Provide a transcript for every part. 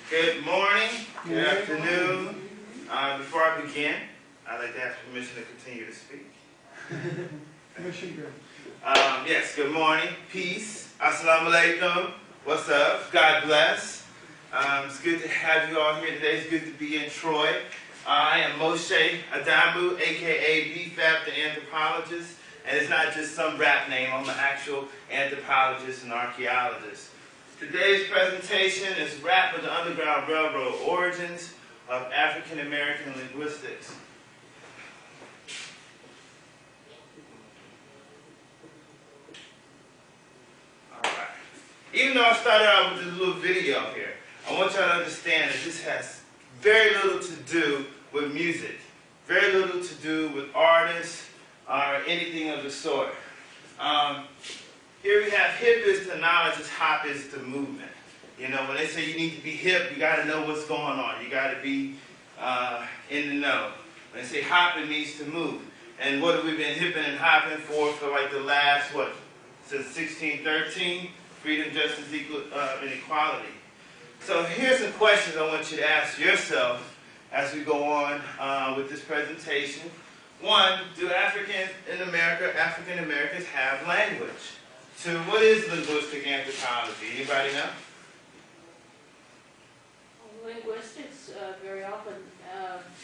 Good morning, good afternoon. Before I begin, I'd like to ask permission to continue to speak. Permission good. Yes, good morning, peace, assalamu alaikum, what's up, God bless. It's good to have you all here today. It's good to be in Troy. I am Mosheh Adamu, aka BFAP, the Anthropologist. And it's not just some rap name, I'm an actual anthropologist and archaeologist. Today's presentation is Rap of the Underground Railroad, Origins of African American Linguistics. Alright. Even though I started out with this little video here, I want y'all to understand that this has very little to do with music, very little to do with artists, or anything of the sort. Here we have hip is the knowledge, is hop is the movement. You know, when they say you need to be hip, you got to know what's going on. You got to be in the know. When they say hop, it means to move. And what have we been hipping and hopping for like the last, what, since 1613? Freedom, justice, and equality. So here's some questions I want you to ask yourself as we go on with this presentation. One, do African Americans have language? Two, what is linguistic anthropology? Anybody know? Linguistics very often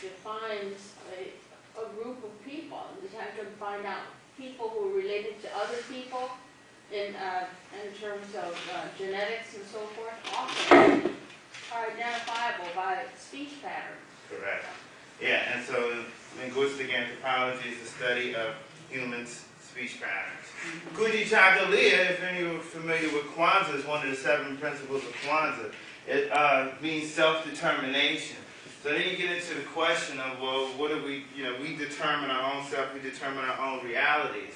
defines a group of people. We have to find out people who are related to other people in terms of genetics and so forth, often are identifiable by speech patterns. Correct. Yeah, and so linguistic anthropology is the study of humans' speech patterns. Kujichagulia, if any of you are familiar with Kwanzaa, is one of the 7 principles of Kwanzaa. It means self-determination. So then you get into the question of, well, what do we, we determine our own self, we determine our own realities.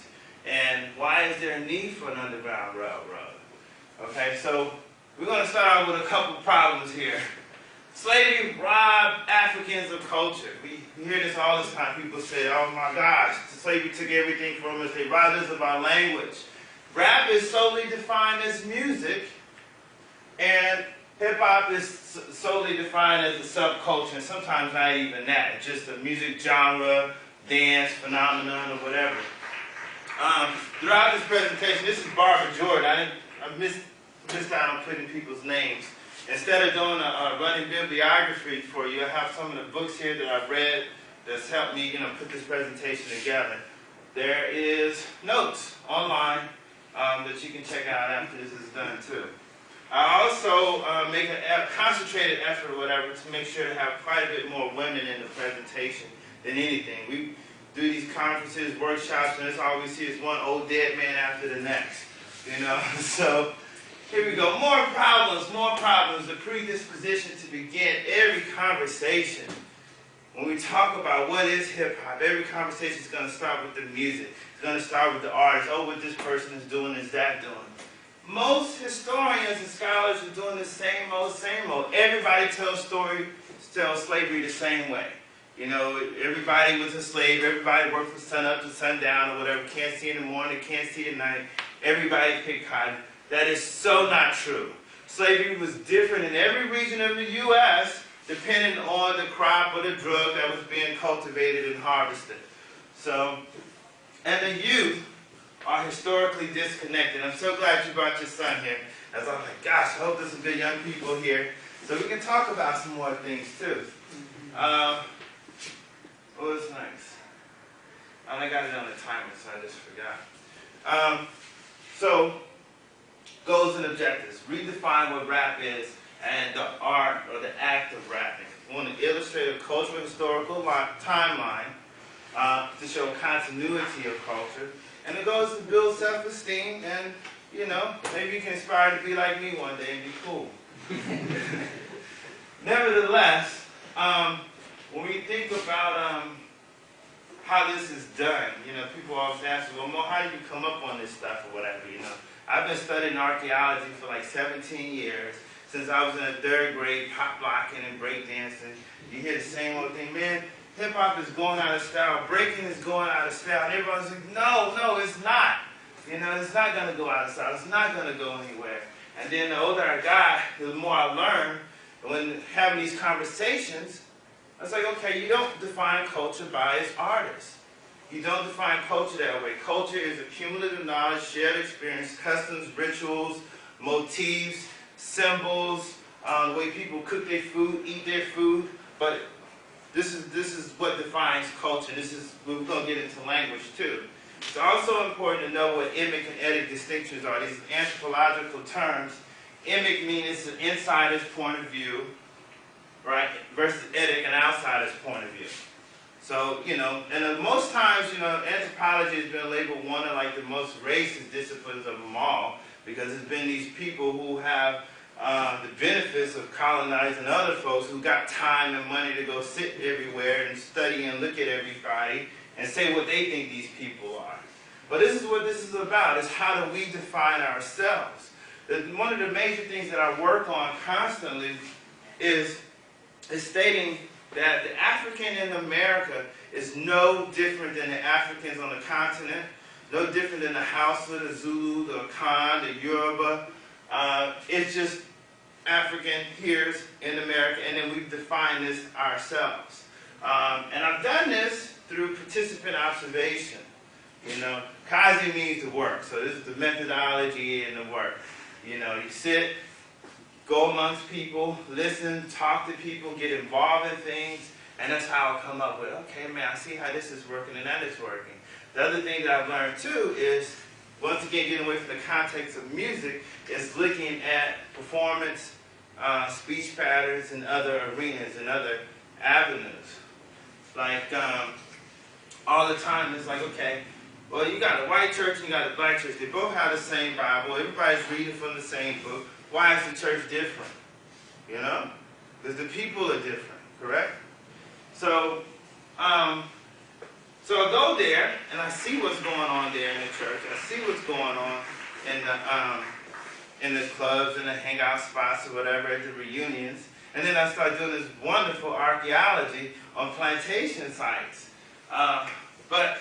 And why is there a need for an underground railroad? Okay, so we're going to start out with a couple problems here. Slavery robbed Africans of culture. We hear this all the time. People say, oh my gosh, slavery took everything from us. They robbed us of our language. Rap is solely defined as music, and hip-hop is solely defined as a subculture, and sometimes not even that. It's just a music genre, dance, phenomenon, or whatever. Throughout this presentation, this is Barbara Jordan. I missed out on putting people's names. Instead of doing a running bibliography for you, I have some of the books here that I've read that's helped me, put this presentation together. There is notes online that you can check out after this is done too. I also make a concentrated effort or whatever to make sure to have quite a bit more women in the presentation than anything. We do these conferences, workshops, and that's all we see is one old dead man after the next. So here we go. More problems. The predisposition to begin every conversation. When we talk about what is hip-hop, every conversation is going to start with the music. It's going to start with the artist. Oh, what this person is doing, is that doing? Most historians and scholars are doing the same old. Everybody tells slavery the same way. Everybody was a slave. Everybody worked from sun up to sundown or whatever. Can't see in the morning, can't see at night. Everybody picked cotton. That is so not true. Slavery was different in every region of the U.S. depending on the crop or the drug that was being cultivated and harvested. So, and the youth are historically disconnected. I'm so glad you brought your son here. As I'm like, gosh, I hope there's some good young people here so we can talk about some more things too. What was next? I got it on the timer, so I just forgot. So, goals and objectives. Redefine what rap is and the art or the act of rapping. We want to illustrate a cultural historical timeline to show continuity of culture. And the goal is to build self-esteem and, maybe you can aspire to be like me one day and be cool. Nevertheless, when we think about how this is done, people always ask, well, Mo, how did you come up on this stuff or whatever, I've been studying archaeology for like 17 years, since I was in the 3rd grade, pop locking and breakdancing. You hear the same old thing, man, hip-hop is going out of style, breaking is going out of style, and everyone's like, no, it's not. It's not going to go out of style, it's not going to go anywhere. And then the older I got, the more I learned, when having these conversations, I was like, okay, you don't define culture by its artists. You don't define culture that way. Culture is a cumulative knowledge, shared experience, customs, rituals, motifs, symbols, the way people cook their food, eat their food. But this is what defines culture. We're going to get into language too. It's also important to know what emic and etic distinctions are. These are anthropological terms. Emic means it's an insider's point of view, right, versus etic, an outsider's point of view. So, and most times, anthropology has been labeled one of like the most racist disciplines of them all, because it's been these people who have the benefits of colonizing other folks who got time and money to go sit everywhere and study and look at everybody and say what they think these people are. But this is what this is about, is how do we define ourselves? One of the major things that I work on constantly is stating that the African in America is no different than the Africans on the continent, no different than the Hausa, the Zulu, the Akan, the Yoruba. It's just African here in America, and then we've defined this ourselves. And I've done this through participant observation. Kazi means to work, so this is the methodology and the work. You sit, go amongst people, listen, talk to people, get involved in things, and that's how I come up with, okay, man, I see how this is working and that is working. The other thing that I've learned too is, once again, getting away from the context of music, is looking at performance, speech patterns, and other arenas and other avenues. Like, all the time, it's like, okay, well, you got a white church and you got a black church. They both have the same Bible. Everybody's reading from the same book. Why is the church different? Because the people are different, correct? So, so I go there and I see what's going on there in the church. I see what's going on in the clubs and the hangout spots or whatever at the reunions. And then I start doing this wonderful archaeology on plantation sites. But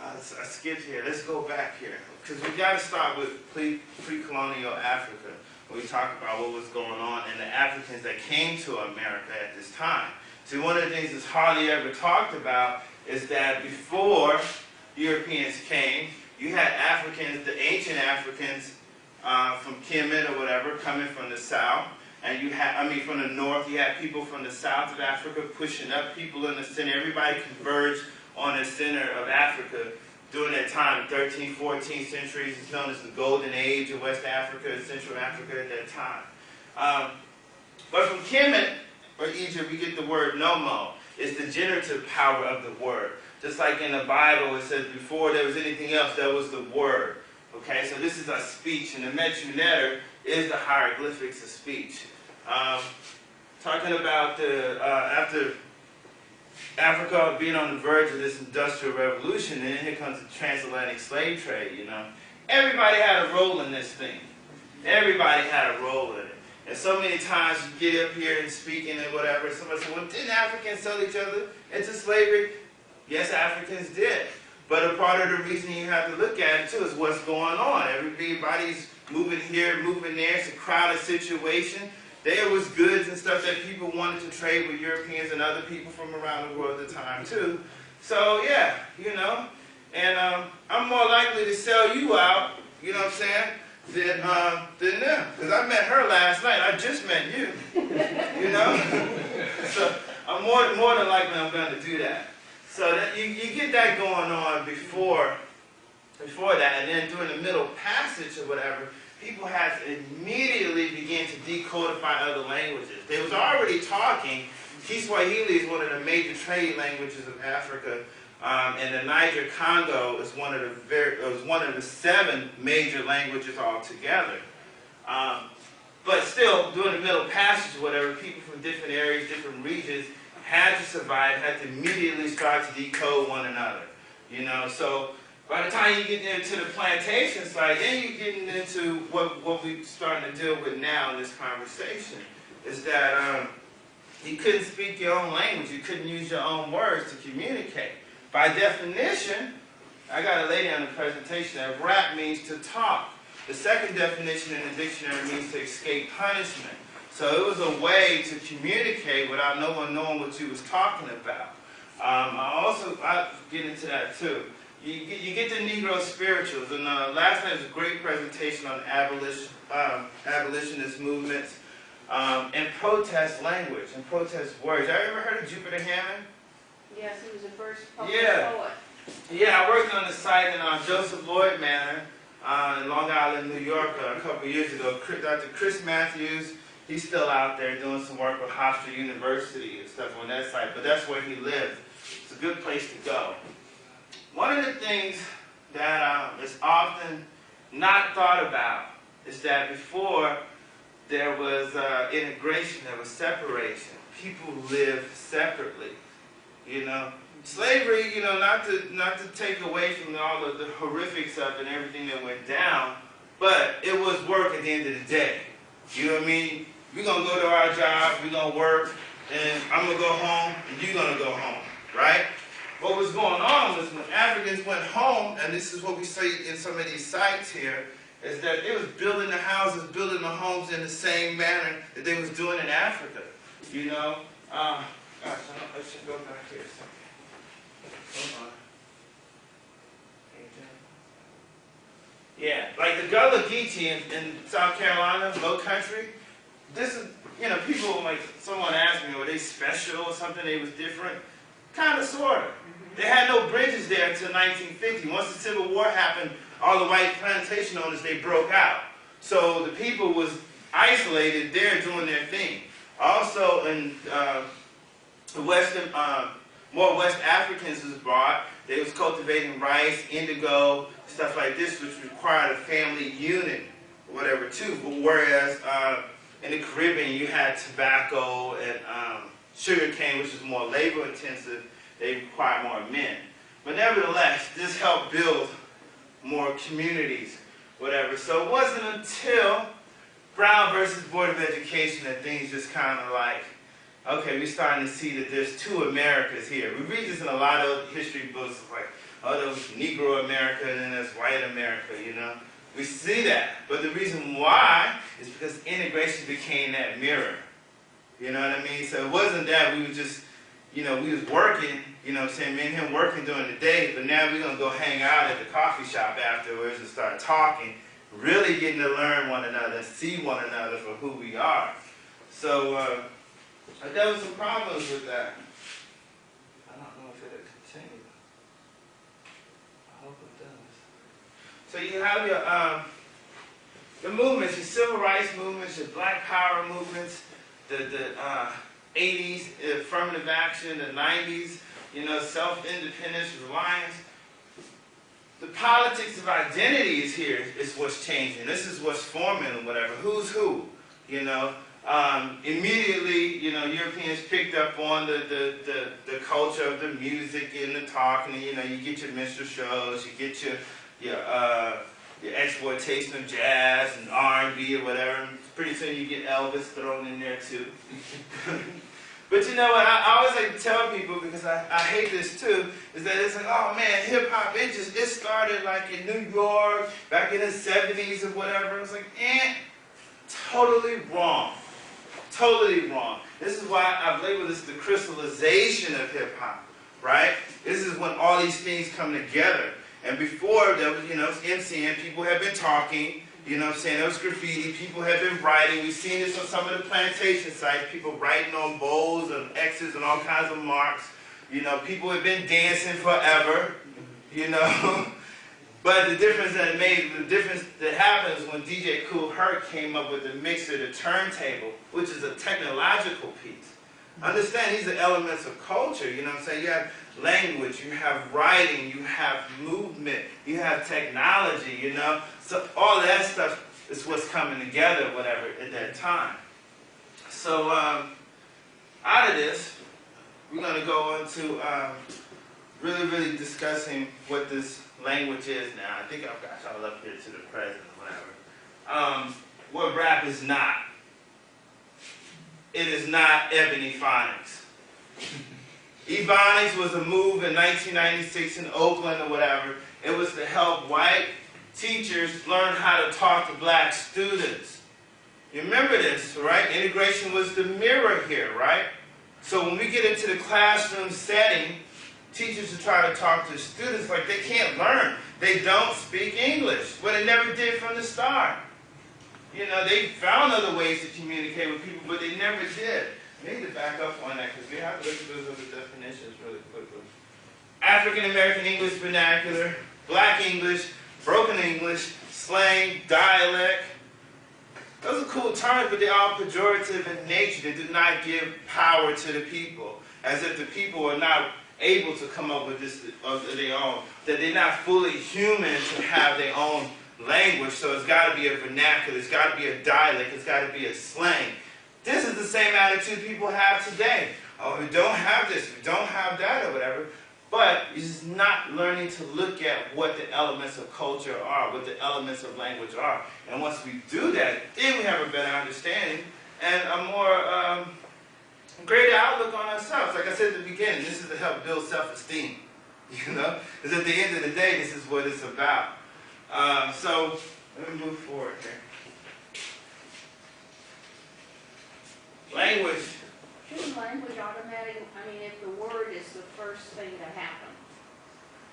I skipped here. Let's go back here. Because we got to start with pre-colonial Africa. When we talk about what was going on and the Africans that came to America at this time. See, one of the things that's hardly ever talked about is that before Europeans came, you had Africans, the ancient Africans from Kemet or whatever, coming from the south. And you had, from the north, you had people from the south of Africa pushing up, people in the center. Everybody converged on the center of Africa during that time, 13th, 14th centuries. It's known as the Golden Age of West Africa and Central Africa at that time. But from Kemet, or Egypt, we get the word nomo. It's the generative power of the word. Just like in the Bible, it says before there was anything else, there was the word. Okay, so this is our speech, and the Medu Neter is the hieroglyphics of speech. Talking about after Africa being on the verge of this industrial revolution, and then here comes the transatlantic slave trade, Everybody had a role in this thing. Everybody had a role in it. And so many times you get up here and speaking and whatever, somebody says, well, didn't Africans sell each other into slavery? Yes, Africans did. But a part of the reason you have to look at it too is what's going on. Everybody's moving here, moving there. It's a crowded situation. There was goods and stuff that people wanted to trade with Europeans and other people from around the world at the time too. So yeah, and I'm more likely to sell you out, than them. Because I met her last night. I just met you. So I'm more than likely I'm going to do that. So that you get that going on before that, and then during the middle passage or whatever, people had to immediately begin to decodify other languages. They was already talking. Kiswahili is one of the major trade languages of Africa, and the Niger Congo is one of the 7 major languages altogether. But still, during the middle passage or whatever, people from different areas, different regions, had to survive, had to immediately start to decode one another. So by the time you get into the plantation side, then you're getting into what we're starting to deal with now in this conversation, is that you couldn't speak your own language, you couldn't use your own words to communicate. By definition, I got a lady on the presentation that rap means to talk. The second definition in the dictionary means to escape punishment. So it was a way to communicate without no one knowing what you was talking about. I'll get into that too. You get the Negro spirituals, and last night was a great presentation on abolitionist movements and protest language and protest words. Have you ever heard of Jupiter Hammond? Yes, he was the first published poet. Yeah, I worked on the site in Joseph Lloyd Manor in Long Island, New York a couple years ago. Dr. Chris Matthews, he's still out there doing some work with Hofstra University and stuff on that site, but that's where he lives. It's a good place to go. One of the things that is often not thought about is that before there was integration, there was separation. People lived separately, you know. Slavery, you know, not to take away from all of the horrifics of it and everything that went down, but it was work at the end of the day. You know what I mean? We're going to go to our job, we're going to work, and I'm going to go home, and you're going to go home, right? What was going on was when Africans went home, and this is what we see in some of these sites here, is that they was building the houses, building the homes in the same manner that they was doing in Africa. You know? Gosh, I should go back here a second. Hold on. Yeah, like the Gullah Geechee in South Carolina, Low Country, this is, you know, people, like, someone asked me, were they special or something, they was different? Kind of, sort of. They had no bridges there until 1950. Once the Civil War happened, all the white plantation owners, they broke out. So the people was isolated there doing their thing. Also, in the Western, more West Africans was brought. They was cultivating rice, indigo, stuff like this, which required a family unit, or whatever, too. But whereas in the Caribbean, you had tobacco and sugar cane, which is more labor intensive, they require more men. But nevertheless, this helped build more communities, whatever. So it wasn't until Brown versus Board of Education that things just kind of like, okay, we're starting to see that there's two Americas here. We read this in a lot of history books, like, oh, there's Negro America and then there's white America, you know. We see that. But the reason why is because integration became that mirror. You know what I mean? So it wasn't that we were just, you know, we was working, you know what I'm saying, me and him working during the day, but now we're going to go hang out at the coffee shop afterwards and start talking, really getting to learn one another, see one another for who we are. So there was some problems with that. I don't know if it'll continue. I hope it does. So you have your movements, your civil rights movements, your black power movements, the 80s, affirmative action, the 90s, you know, self-independence, reliance. The politics of identity is here, is what's changing. This is what's forming or whatever. Who's who, you know? Immediately, you know, Europeans picked up on the culture of the music and the talking. You know, you get your minstrel shows, you get your exploitation of jazz and R&B or whatever. Pretty soon you get Elvis thrown in there too. But you know what, I always like to tell people, because I hate this too, is that it's like, oh man, hip-hop, it started like in New York, back in the 70s or whatever. It's like, totally wrong. Totally wrong. This is why I've labeled this the crystallization of hip-hop, right? This is when all these things come together. And before, there was, you know, MCing, people have been talking, you know what I'm saying, there was graffiti, people have been writing. We've seen this on some of the plantation sites, people writing on bowls and X's and all kinds of marks. You know, people have been dancing forever, you know. But the difference that happens when DJ Kool Herc came up with the mixer, the turntable, which is a technological piece. Understand, these are elements of culture, you know what I'm saying? You have language, you have writing, you have movement, you have technology, you know? So all that stuff is what's coming together, whatever, at that time. So out of this, we're going to go into really discussing what this language is now. I think I've got y'all up here to the present or whatever. What rap is not. It is not ebony phonics. Ebonics was a move in 1996 in Oakland or whatever. It was to help white teachers learn how to talk to black students. You remember this, right? Integration was the mirror here, right? So when we get into the classroom setting, teachers will try to talk to students like they can't learn. They don't speak English. Well, they never did from the start. You know, they found other ways to communicate with people, but they never did. We need to back up on that because we have to look at those other definitions really quickly. African American English vernacular, Black English, broken English, slang, dialect. Those are cool terms, but they're all pejorative in nature. They do not give power to the people, as if the people are not able to come up with this of their own, that they're not fully human to have their own language, so it's got to be a vernacular, it's got to be a dialect, it's got to be a slang. This is the same attitude people have today. Oh, we don't have this, we don't have that, or whatever. But it's just not learning to look at what the elements of culture are, what the elements of language are. And once we do that, then we have a better understanding and a more greater outlook on ourselves. Like I said at the beginning, this is to help build self-esteem. You know? Because at the end of the day, this is what it's about. So, let me move forward here. Language. Shouldn't language automatically, I mean, if the word is the first thing that happened,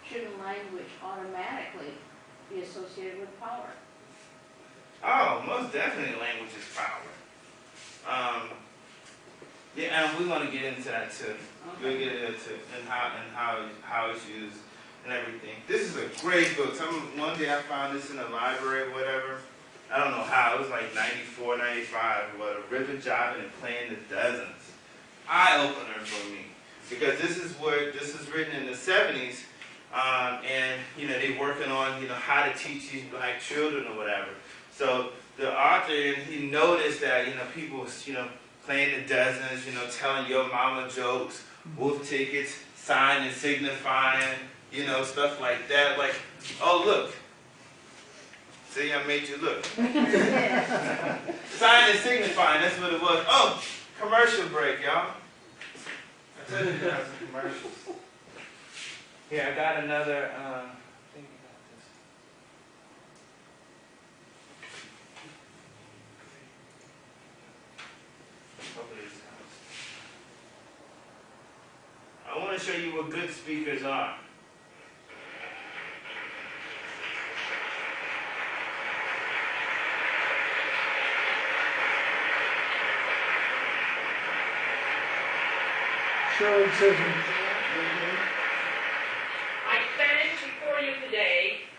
shouldn't language automatically be associated with power? Oh, most definitely language is power. Yeah, and we want to get into that too. Okay. We'll get into and how it's used and everything. This is a great book. One day I found this in a library or whatever. I don't know how. It was like 94, 95. What, a ribbon jobbing and playing the dozens. Eye-opener for me. Because this is written in the 70s. And, you know, they're working on, you know, how to teach these black children or whatever. So the author, he noticed that, you know, people was, you know, playing the dozens, you know, telling your mama jokes, wolf tickets, sign and signifying, you know, stuff like that. Like, oh, look. See, I made you look. Sign and signifying, that's what it was. Oh, commercial break, y'all. I told you to have some commercials. Here, I got another thing about this. Hopefully this helps. I want to show you what good speakers are. Showing Susan. I stand before you today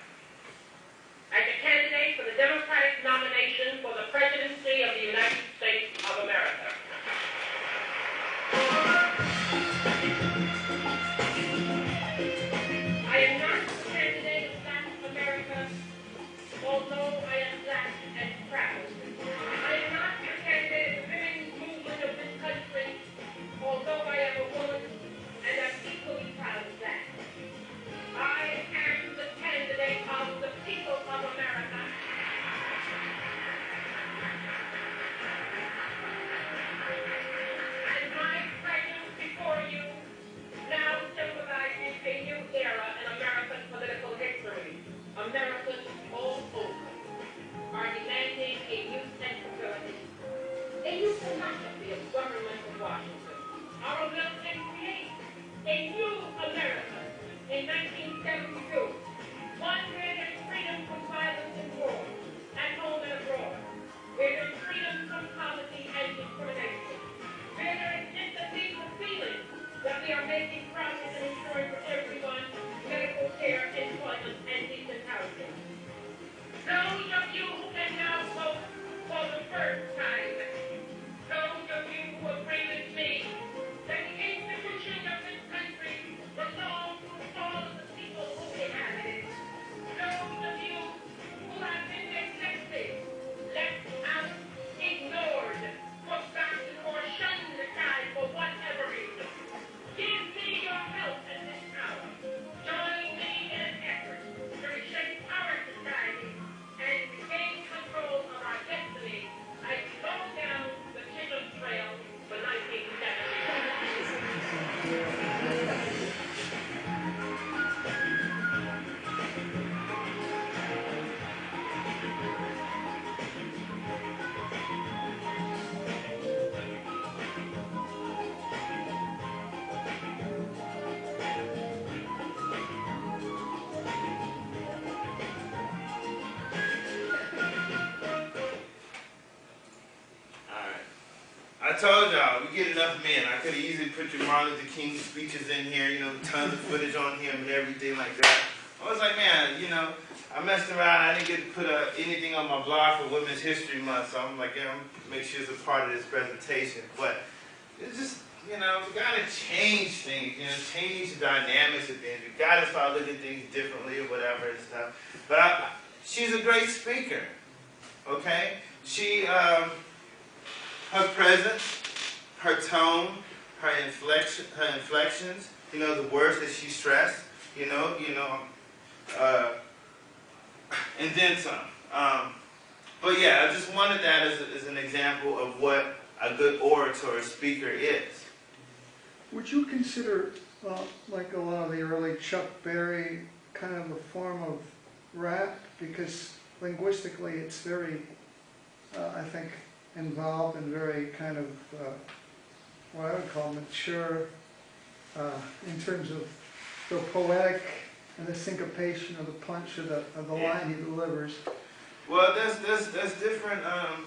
as a candidate for the Democratic nomination for the presidency of the United States of America. I am not a candidate of Black America, although I am black and proud. I am not a candidate of the women's movement of this country, although I am a woman and am equally proud of that. I am the candidate of the people of America. I told y'all, we get enough men. I could have easily put your Martin Luther King speeches in here, you know, tons of footage on him and everything like that. I was like, man, you know, I messed around. I didn't get to put anything on my blog for Women's History Month, so I'm like, yeah, I'm gonna make sure it's a part of this presentation. But it's just, you know, we gotta change things, you know, change the dynamics of things. We gotta start looking at things differently or whatever and stuff. But she's a great speaker, okay? She, her presence, her tone, her inflections, you know, the words that she stressed, you know, and then some. But yeah, I just wanted that as an example of what a good orator or speaker is. Would you consider, like a lot of the early Chuck Berry, kind of a form of rap? Because linguistically it's very, I think, involved and very kind of, what I would call mature, in terms of the poetic and the syncopation of the punch of the line he delivers. Well, there's different, let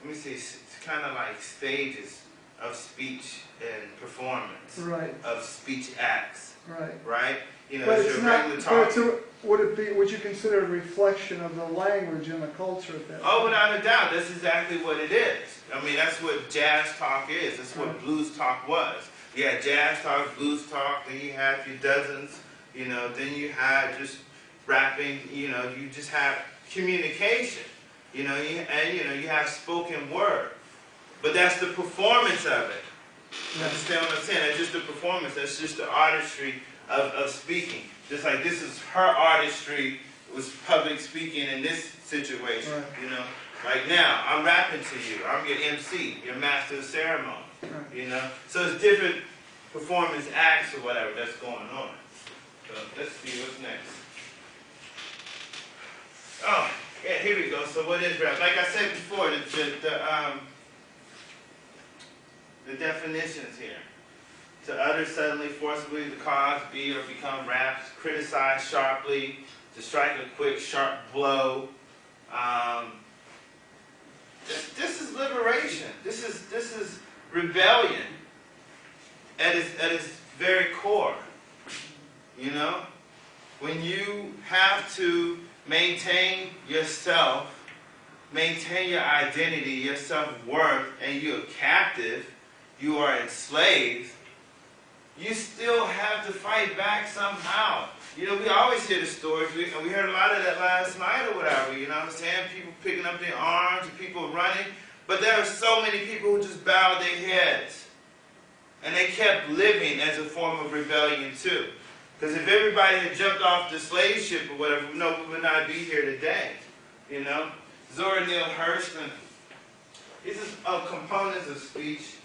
me see, it's kind of like stages of speech and performance. Right. Of speech acts. Right. Right? You know, But it's it's your not, regular but talk. would you consider it a reflection of the language and the culture at that Oh, time? without a doubt, that's exactly what it is. I mean, that's what jazz talk is. That's what blues talk was. You had jazz talk, blues talk, then you had your dozens, you know, then you had just rapping, you know, you just have communication, you know, you have spoken word. But that's the performance of it. You understand what I'm saying? That's just the performance. That's just the artistry of speaking. Just like this is her artistry, was public speaking in this situation, you know. Like now, I'm rapping to you. I'm your MC, your master of ceremony, you know. So it's different performance acts or whatever that's going on. So let's see what's next. Oh, yeah, here we go. So what is rap? Like I said before, the definitions here. To utter suddenly, forcibly, to cause, be, or become raps, criticize sharply, to strike a quick, sharp blow. This is liberation. This is rebellion at its very core. You know? When you have to maintain yourself, maintain your identity, your self-worth, and you're captive, you are enslaved, you still have to fight back somehow. You know, we always hear the stories, we heard a lot of that last night or whatever, you know what I'm saying? People picking up their arms, people running, but there are so many people who just bowed their heads. And they kept living as a form of rebellion too. Because if everybody had jumped off the slave ship or whatever, we would not be here today, you know? Zora Neale Hurston, these are components of speech.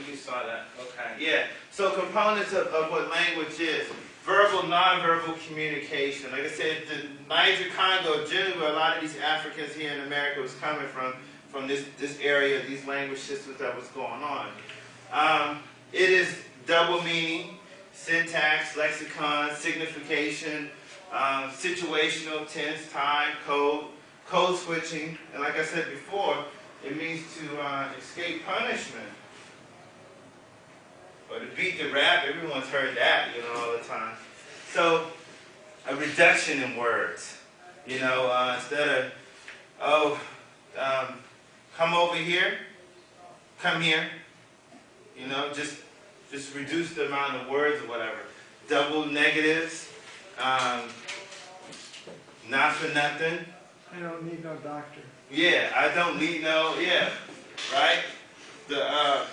You saw that, okay. Yeah, so components of what language is. Verbal, nonverbal communication. Like I said, the Niger-Congo, generally where a lot of these Africans here in America was coming from this area, these language systems that was going on. It is double meaning, syntax, lexicon, signification, situational, tense, time, code switching. And like I said before, it means to escape punishment. Or to beat the rap, everyone's heard that, you know, all the time. So, a reduction in words. You know, instead of, come over here, come here. You know, just reduce the amount of words or whatever. Double negatives, not for nothing. I don't need no doctor. Yeah, I don't need no, yeah, right? The,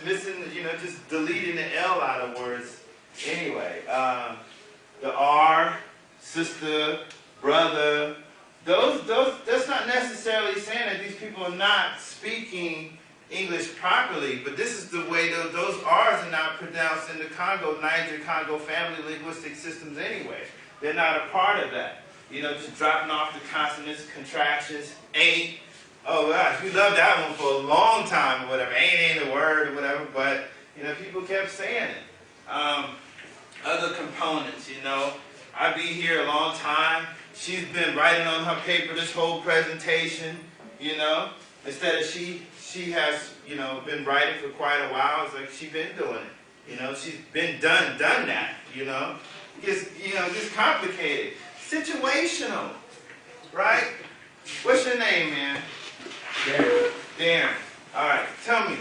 missing, you know, just deleting the L out of words anyway. The R, sister, brother, that's not necessarily saying that these people are not speaking English properly, but this is the way those R's are not pronounced in the Niger-Congo family linguistic systems anyway. They're not a part of that. You know, just dropping off the consonants, contractions, ain't. Oh gosh, we loved that one for a long time or whatever. Ain't a word or whatever, but you know, people kept saying it. Other components, you know, I be here a long time. She's been writing on her paper this whole presentation, you know. Instead of she has, you know, been writing for quite a while, it's like she's been doing it. You know, she's been done that, you know. It's, you know, just complicated. Situational, right? What's your name, man? Darren. Darren. All right, tell me.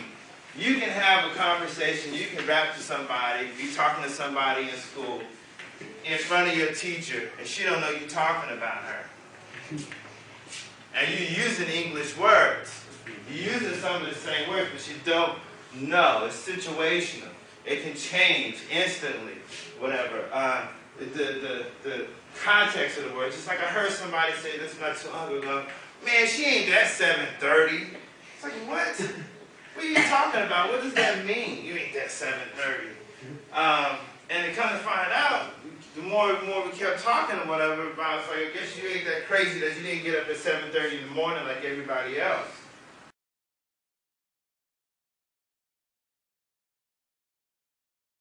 You can have a conversation, you can rap to somebody, be talking to somebody in school, in front of your teacher, and she don't know you're talking about her. And you're using English words. You're using some of the same words, but you don't know. It's situational. It can change instantly, whatever. The context of the words. Just like I heard somebody say this not too long ago, man, she ain't that 7:30. It's like, what? What are you talking about? What does that mean? You ain't that 7:30. And to come to find out, the more we kept talking or whatever about, it's like, I guess you ain't that crazy that you didn't get up at 7:30 in the morning like everybody else.